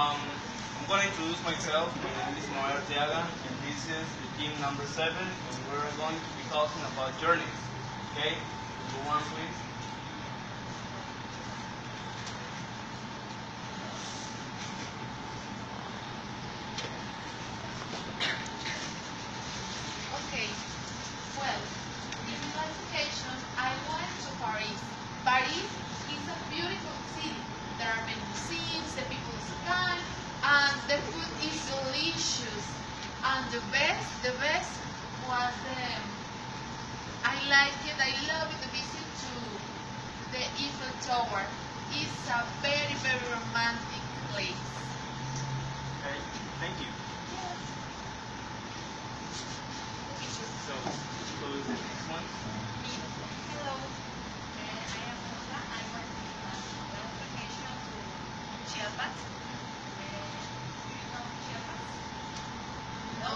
I'm going to introduce myself. My name is Noel Arteaga, and this is the team number 7, and we're going to be talking about journeys. Okay? Go on, please. Okay, well, in my vacation, I went to Paris. Paris is a beautiful city. There are many museums, the people is kind, and the food is delicious. And the best was I like it, I love it, the visit to the Eiffel Tower. It's a very, very romantic place. Okay, thank you. Yes. So, who is the next one? Hello, I am Olga. I went on last vacation to Chiapas. Do you know Chiapas? No.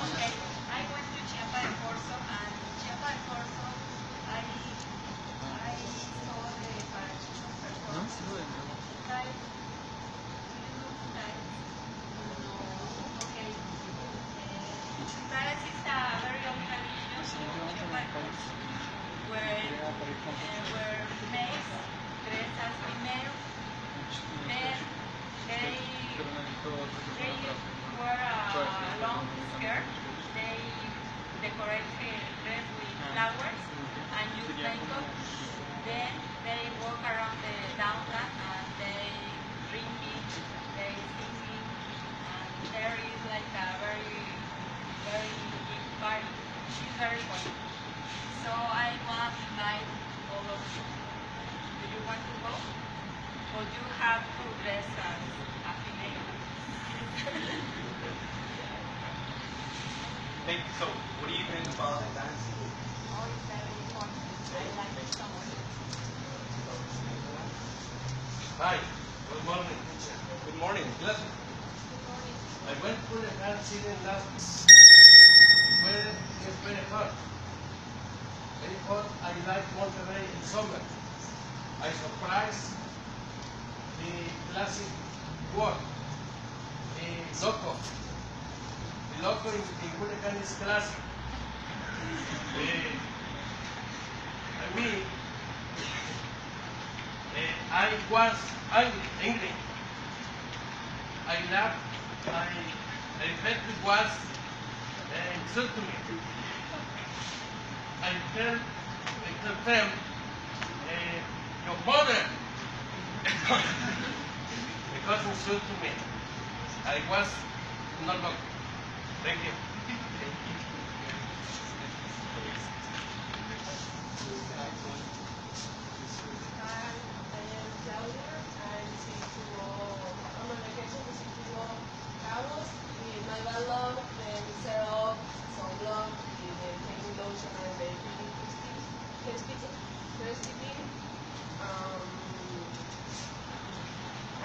Okay. I went to Chiapas and Corzo, and in Chiapas and Corzo, I saw the parachuting performance. Guys, do you know guys? Okay. Paris is a very old tradition in Chiapas where maids dress as female, then they wear a long skirt, they decorate the dress with flowers and use makeup, then they walk around the downtown and they drinking, they singing, and there is like a very, very big party. It's very fun. So I want to invite all of you. Do you want to go? Or do you have to dress as a female? Thank you. So, what do you think about the dance? Oh, it's very fun. I like it so much. Hi, good morning, teacher. Good morning. Class. Good morning. I went to the car sitting last week. It's very hot. Very hot. I like Monterrey in summer. I surprised the classic word, the loco. The loco in Culiacan is classic. I mean, I was angry. I laughed. I felt it was insult to me. I tell them, your mother, because insult to me. I was not wrong. Thank you. Hi, I am Claudia. I visit to on my vacation visit to Cabos with my landlord, the Museo, sunblock, the cleaning lotion and the housekeeping.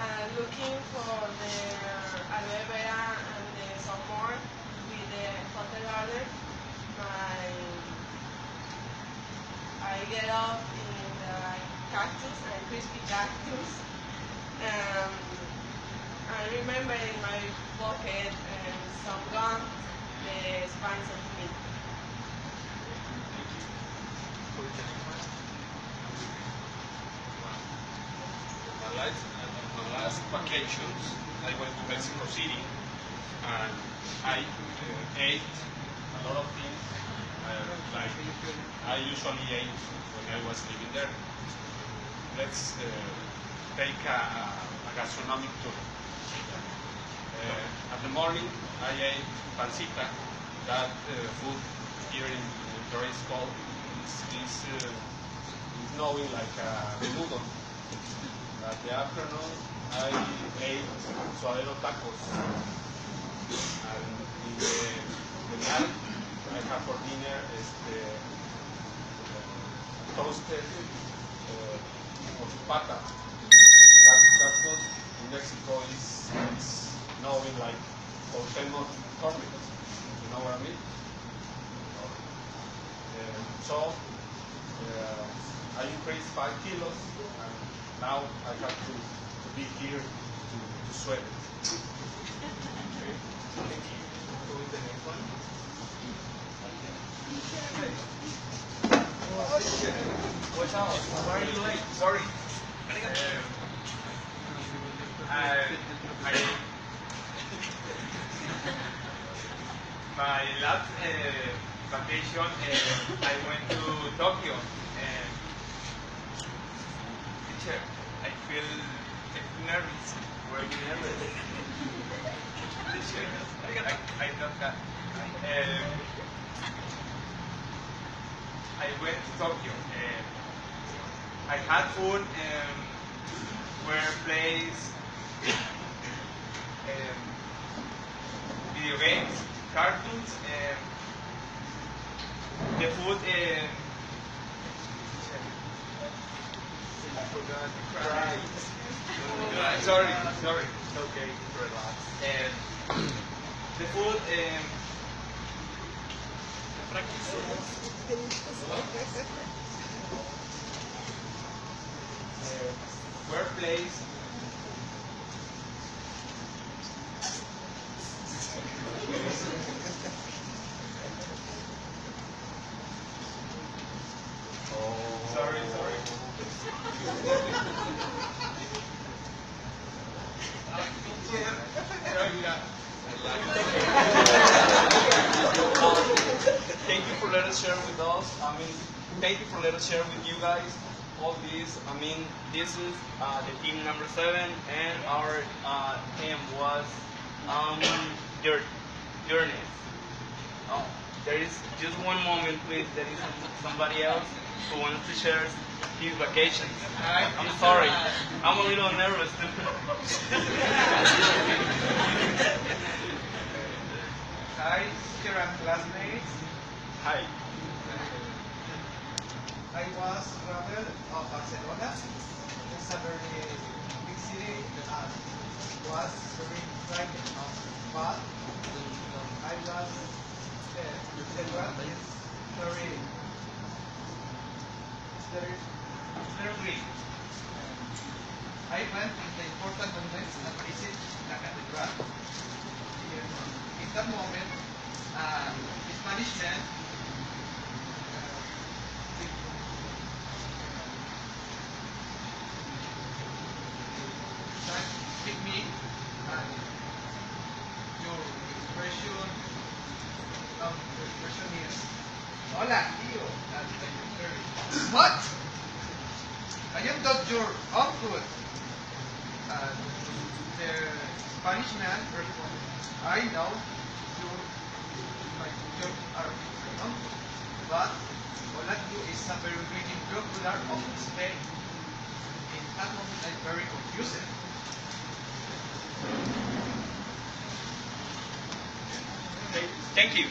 And looking for the aloe vera and the salmon with the hotel garden. I get up in the cactus and crispy cactus. I remember in my pocket some gum, the spines of meat. Who is the next one? My last vacations, I went to Mexico City and I ate a lot of things like I usually ate when I was living there. Let's take a gastronomic tour. At the morning, I ate pancita. That food here in Monterrey is called is knowing like a menudo. At the afternoon, I ate suadero tacos. And in the night, I have for dinner toasted pata. That food in Mexico is knowing like Cuauhtémoc corned. You know what I mean? So I increased 5 kilos, and now I have to be here to sueles. Okay. Go with the next one. Watch out. Why are you late? Sorry. My last vacation, I went to Tokyo. Teacher, I feel nervous. Were you nervous? Teacher, I thought that. I went to Tokyo. I had fun. Where plays, video games, cartoons, the food. I forgot to cry. Sorry. Okay, relax. The food. Workplace. Sorry. Thank you for letting us share with us. Thank you for letting us share with you guys all this. This is the team number 7, and our theme was journeys. Oh, there is just one moment, please. There is somebody else who wants to share his vacation. I'm sorry. I'm a little nervous. Hi, teacher and classmates. Hi. I was travel of Barcelona. It's a very big city. Was very exciting. But I was the weather is very green. I went to the important monuments and visit the cathedral. In that moment, the Spanish man with me, and your expression is hola tío. What? I am not your uncle. And the Spanish man responded, I know your uncle, but hola tío is a very greeting popular of Spain. In that moment, I'm very confused. Okay, thank you.